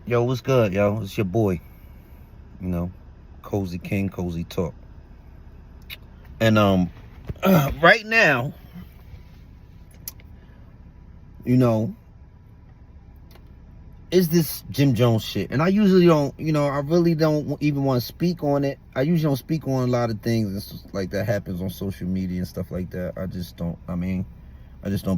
Yo, what's good, yo? It's your boy, you know, Cozy King, Cozy Talk. And right now, you know, is this Jim Jones shit. And I usually don't, I really don't even want to speak on it. I usually don't speak on a lot of things and stuff like that happens on social media and stuff like that. I just don't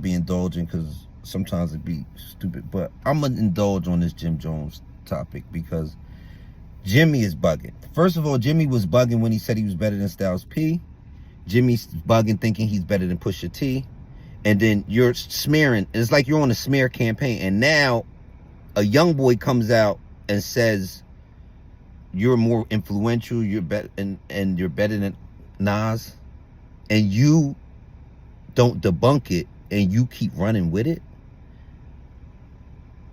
be indulging because sometimes it be stupid. But I'm going to indulge on this Jim Jones topic because Jimmy is bugging. First of all, Jimmy was bugging when he said he was better than Styles P. Jimmy's bugging thinking he's better than Pusha T. And then you're smearing. It's like you're on a smear campaign. And now a young boy comes out and says you're more influential, you're better, and you're better than Nas. And you don't debunk it and you keep running with it.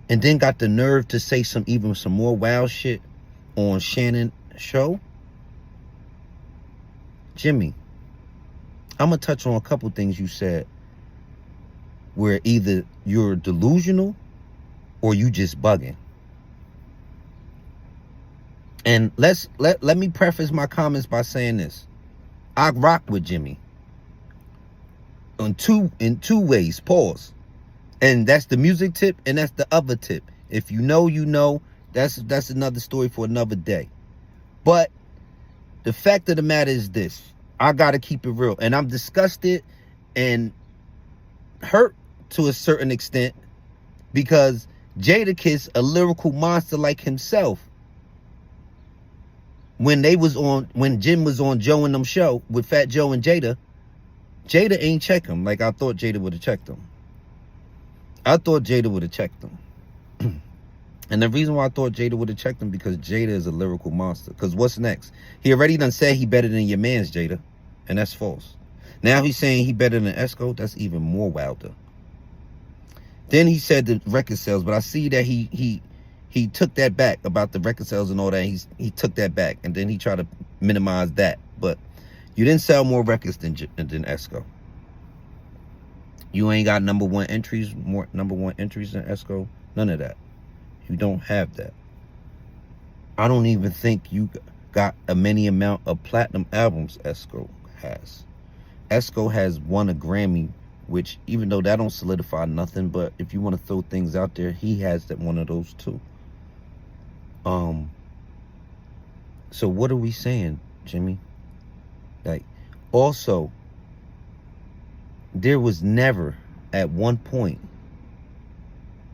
And then got the nerve to say some more wild shit on Shannon show. Jimmy, I'm going to touch on a couple things you said where either you're delusional or you just bugging. And let me preface my comments by saying this. I rock with Jimmy in two ways. Pause. And that's the music tip and that's the other tip. If you know, you know. That's another story for another day. But the fact of the matter is this. I got to keep it real. And I'm disgusted and hurt to a certain extent because Jadakiss, a lyrical monster like himself, when Jim was on Joe and them show with Fat Joe and Jada ain't check him like I thought Jada would have checked him. I thought Jada would have checked him. And the reason why I thought Jada would have checked him because Jada is a lyrical monster. Because what's next? He already done said he better than your man's Jada. And that's false. Now he's saying he better than Esco. That's even more wilder. Then he said the record sales, but I see that he took that back about the record sales and all that. He took that back, and then he tried to minimize that. But you didn't sell more records than Esco. You ain't got more number one entries than Esco. None of that. You don't have that. I don't even think you got many amount of platinum albums Esco has. Esco has won a Grammy, which even though that don't solidify nothing, but if you want to throw things out there, he has one of those too. So what are we saying, Jimmy? Like, also, there was never at one point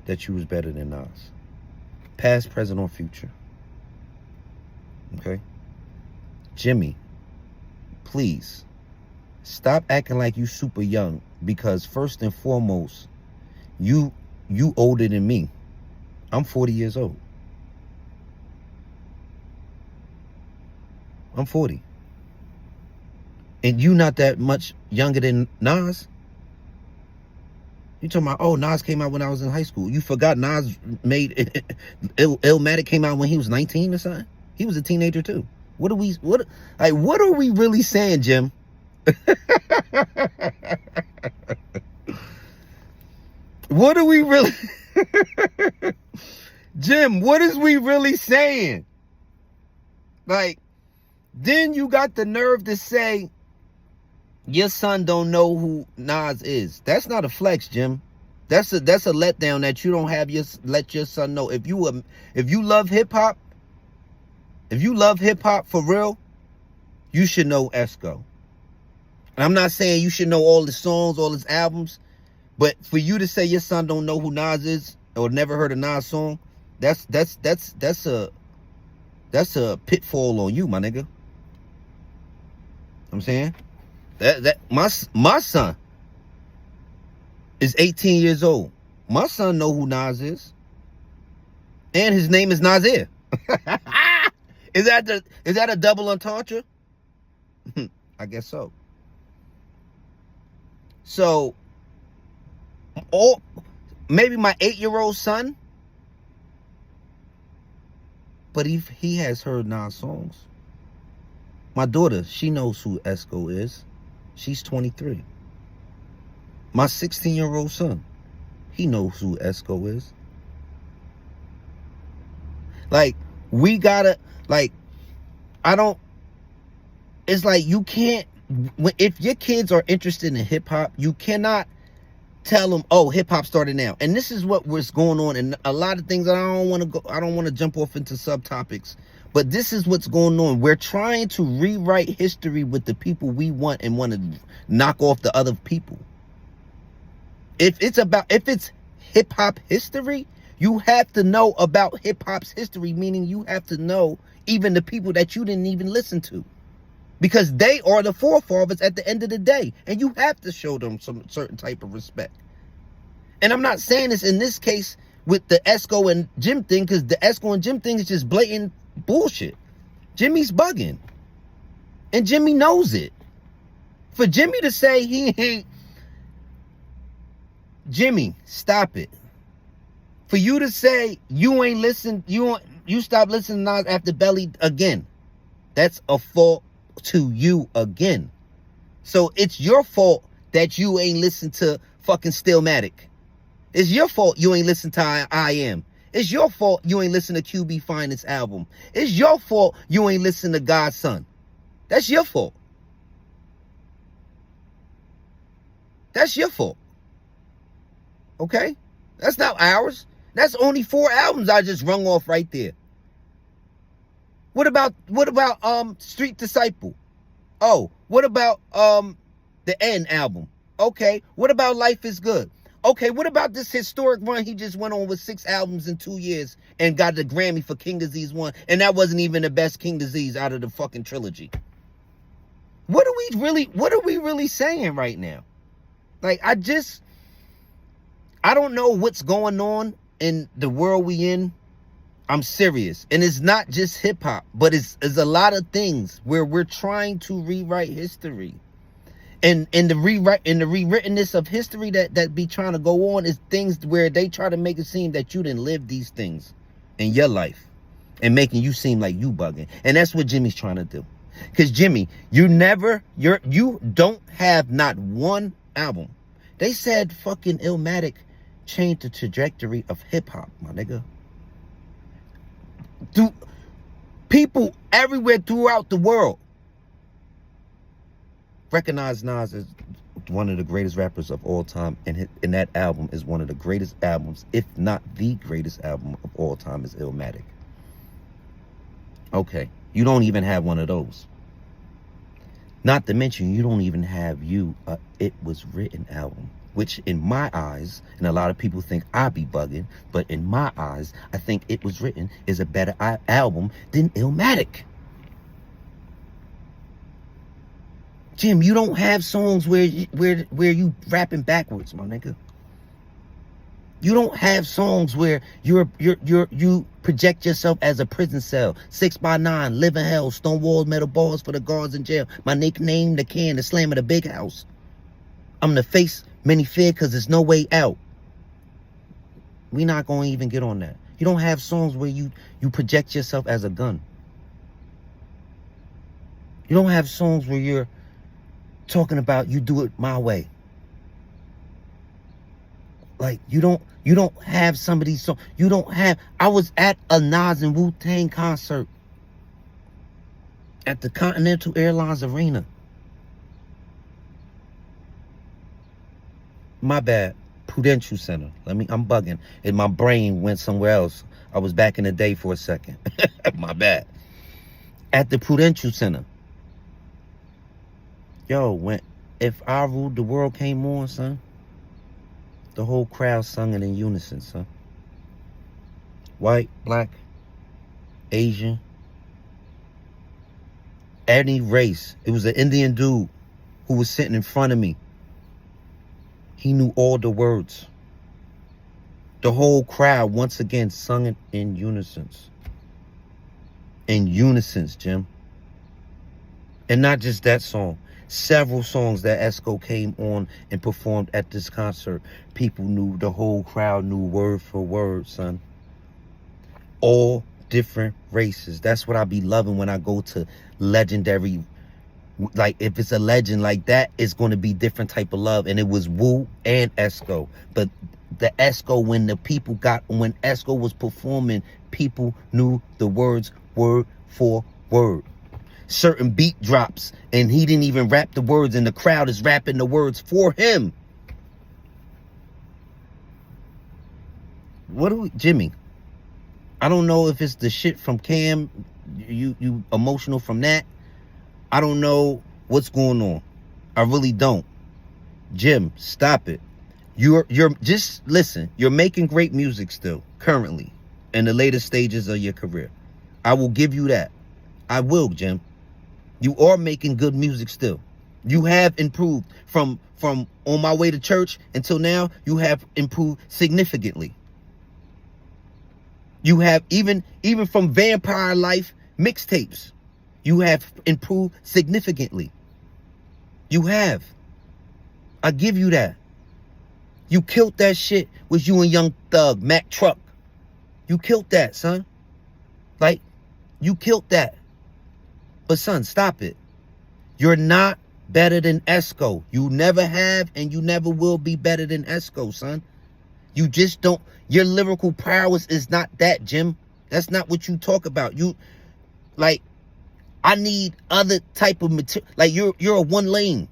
that you was better than Nas. Past, present, or future. Okay? Jimmy, please, stop acting like you super young because first and foremost, you older than me. I'm 40 years old. I'm 40. And you not that much younger than Nas. You talking about, oh, Nas came out when I was in high school. You forgot Nas made Illmatic came out when he was 19 or something? He was a teenager too. What are we really saying, Jim? What are we really Jim, what is we really saying? Like, then you got the nerve to say your son don't know who Nas is. That's not a flex, Jim. That's a letdown that you don't let your son know. If you love hip hop, for real, you should know Esco. And I'm not saying you should know all the songs, all his albums, but for you to say your son don't know who Nas is or never heard a Nas song, that's a pitfall on you, my nigga. I'm saying that my son is 18 years old. My son know who Nas is, and his name is Nasir. Is that a double entendre? I guess so. So, maybe my 8-year-old son, but he has heard Nas songs. My daughter, she knows who Esco is. She's 23. My 16-year-old son, he knows who Esco is. Like, we gotta, like, I don't, it's like you can't, if your kids are interested in hip hop, you cannot tell them, oh, hip hop started now. And this is what was going on, and a lot of things that I don't want to jump off into subtopics, but this is what's going on. We're trying to rewrite history with the people we want and want to knock off the other people. If it's hip hop history, you have to know about hip hop's history, meaning you have to know even the people that you didn't even listen to, because they are the forefathers at the end of the day, and you have to show them some certain type of respect. And I'm not saying this in this case with the Esco and Jim thing, because the Esco and Jim thing is just blatant bullshit. Jimmy's bugging, and Jimmy knows it. For Jimmy to say he ain't, Jimmy, stop it. For you to say you ain't listen, you stop listening to Nas after Belly again, that's a fault to you again. So it's your fault that you ain't listened to fucking Stillmatic. It's your fault you ain't listened to I Am. It's your fault you ain't listened to QB Finest album. It's your fault you ain't listened to God's Son. That's your fault. That's your fault. Okay? That's not ours. That's only 4 albums I just rung off right there. What about Street Disciple? Oh, what about the End album? Okay, what about Life is Good? Okay, what about this historic run he just went on with 6 albums in 2 years and got the Grammy for King Disease 1, and that wasn't even the best King Disease out of the fucking trilogy? What are we really saying right now? Like, I don't know what's going on in the world we in. I'm serious. And it's not just hip hop, but it's a lot of things where we're trying to rewrite history. And the rewrittenness of history that be trying to go on is things where they try to make it seem that you didn't live these things in your life and making you seem like you bugging. And that's what Jimmy's trying to do. Because Jimmy, you don't have not one album. They said fucking Illmatic changed the trajectory of hip hop, my nigga. People everywhere throughout the world recognize Nas as one of the greatest rappers of all time, and that album is one of the greatest albums, if not the greatest album of all time, is Illmatic. Okay, you don't even have one of those. Not to mention, you don't even have It Was Written album, which in my eyes, and a lot of people think I be bugging, but in my eyes, I think It Was Written is a better album than Illmatic. Jim, you don't have songs where you rapping backwards, my nigga. You don't have songs where you project yourself as a prison cell. 6x9, live in hell, stone walls, metal bars for the guards in jail. My nickname, the can, the slam of the big house. I'm the face many fear because there's no way out. We not going to even get on that. You don't have songs where you project yourself as a gun. You don't have songs where you're talking about you do it my way. Like, you don't have some of these songs. You don't have. I was at a Nas and Wu-Tang concert at the Continental Airlines Arena. My bad. Prudential Center. I'm bugging. And my brain went somewhere else. I was back in the day for a second. My bad. At the Prudential Center. Yo, if I Ruled the World came on, son, the whole crowd sung it in unison, son. White, black, Asian, any race. It was an Indian dude who was sitting in front of me. He knew all the words. The whole crowd once again sung it in unison. In unison, Jim. And not just that song. Several songs that Esco came on and performed at this concert. People knew, the whole crowd knew word for word, son. All different races. That's what I be loving when I go to legendary Like, if it's a legend like that, it's going to be different type of love. And it was Wu and Esco. But the Esco, when Esco was performing, people knew the words word for word. Certain beat drops, and he didn't even rap the words, and the crowd is rapping the words for him. Jimmy, I don't know if it's the shit from Cam, you emotional from that. I don't know what's going on. I really don't. Jim, stop it. You're just listen. You're making great music still, currently, in the later stages of your career. I will give you that. I will, Jim. You are making good music still. You have improved from On My Way to Church until now. You have improved significantly. You have even from Vampire Life mixtapes. You have improved significantly. You have. I give you that. You killed that shit with you and Young Thug, Mac Truck. You killed that, son. Like, you killed that. But son, stop it. You're not better than Esco. You never have and you never will be better than Esco, son. You just don't. Your lyrical prowess is not that, Jim. That's not what you talk about. You, like, I need other type of material. Like, you're a one lane.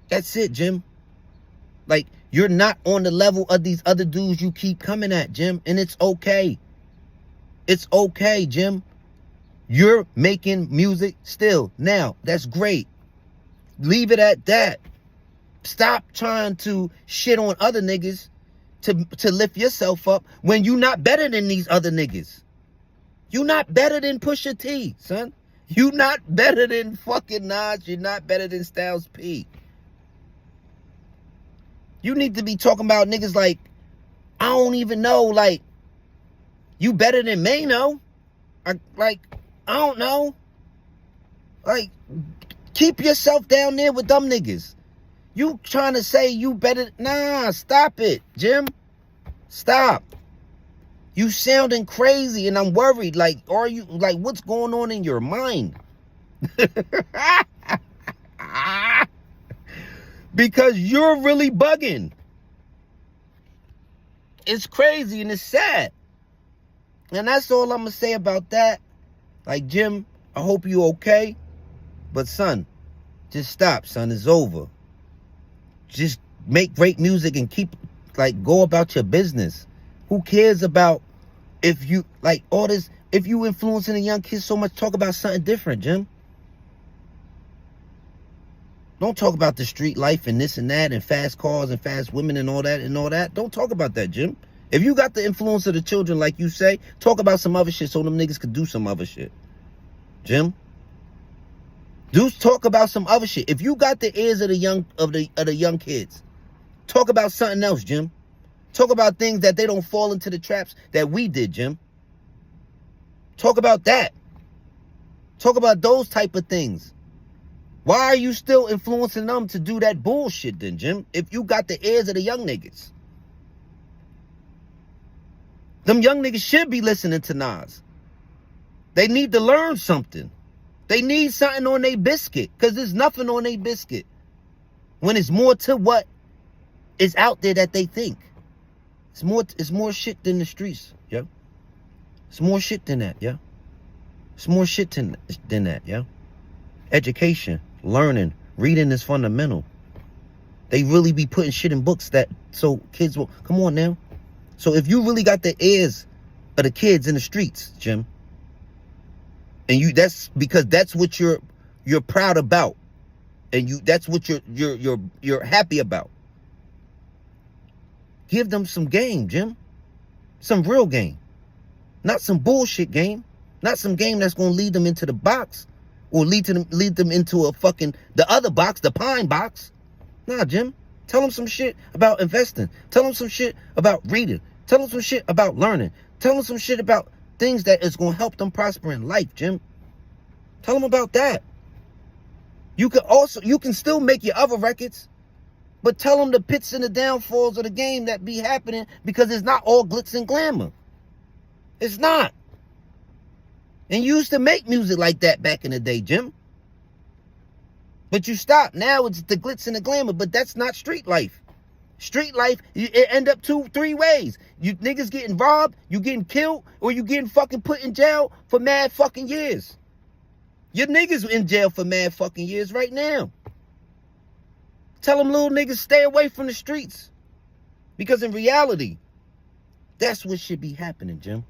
That's it, Jim. Like, you're not on the level of these other dudes you keep coming at, Jim. And it's okay. It's okay, Jim. You're making music still. Now, that's great. Leave it at that. Stop trying to shit on other niggas to lift yourself up when you not better than these other niggas. You not better than Pusha T, son. You not better than fucking Nas. You're not better than Styles P. You need to be talking about niggas like, I don't even know, like, you better than Mano. I don't know. Like, keep yourself down there with them niggas. You trying to say you better? Nah, stop it, Jim. Stop. You sounding crazy, and I'm worried. Like, are you, like, what's going on in your mind? Because you're really bugging. It's crazy and it's sad. And that's all I'm going to say about that. Like, Jim, I hope you okay. But, son, just stop, son. It's over. Just make great music and keep, like, go about your business. Who cares about if you, like, all this, if you influencing the young kids so much, talk about something different, Jim. Don't talk about the street life and this and that and fast cars and fast women and all that. Don't talk about that, Jim. If you got the influence of the children, like you say, talk about some other shit so them niggas could do some other shit. Jim. Do talk about some other shit. If you got the ears of the young kids, talk about something else, Jim. Talk about things that they don't fall into the traps that we did, Jim. Talk about that. Talk about those type of things. Why are you still influencing them to do that bullshit then, Jim? If you got the ears of the young niggas. Them young niggas should be listening to Nas. They need to learn something. They need something on their biscuit. Because there's nothing on their biscuit. When it's more to what is out there that they think. It's more shit than the streets, yeah. It's more shit than that, yeah. It's more shit than that, yeah. Education, learning, reading is fundamental. They really be putting shit in books that so kids will, come on now. So if you really got the ears of the kids in the streets, Jim, and that's because that's what you're proud about, and that's what you're happy about. Give them some game, Jim. Some real game. Not some bullshit game. Not some game that's gonna lead them into the box. Or lead them into a fucking, the other box, the pine box. Nah, Jim. Tell them some shit about investing. Tell them some shit about reading. Tell them some shit about learning. Tell them some shit about things that is going to help them prosper in life, Jim. Tell them about that. You can still make your other records, but tell them the pits and the downfalls of the game that be happening, because it's not all glitz and glamour. It's not. And you used to make music like that back in the day, Jim. But you stopped. Now it's the glitz and the glamour, but that's not street life. Street life, it end up 2-3 ways. You niggas getting robbed, you getting killed, or you getting fucking put in jail for mad fucking years. Your niggas in jail for mad fucking years right now. Tell them little niggas stay away from the streets. Because in reality, that's what should be happening, Jim.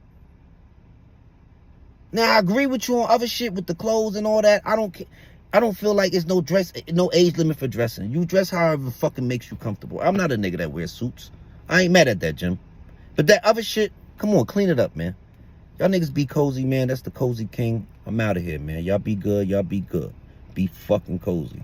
Now, I agree with you on other shit with the clothes and all that. I don't feel like it's no age limit for dressing. You dress however fucking makes you comfortable. I'm not a nigga that wears suits. I ain't mad at that, Jim. But that other shit, come on, clean it up, man. Y'all niggas be cozy, man. That's the Cozy King. I'm out of here, man. Y'all be good. Y'all be good. Be fucking cozy.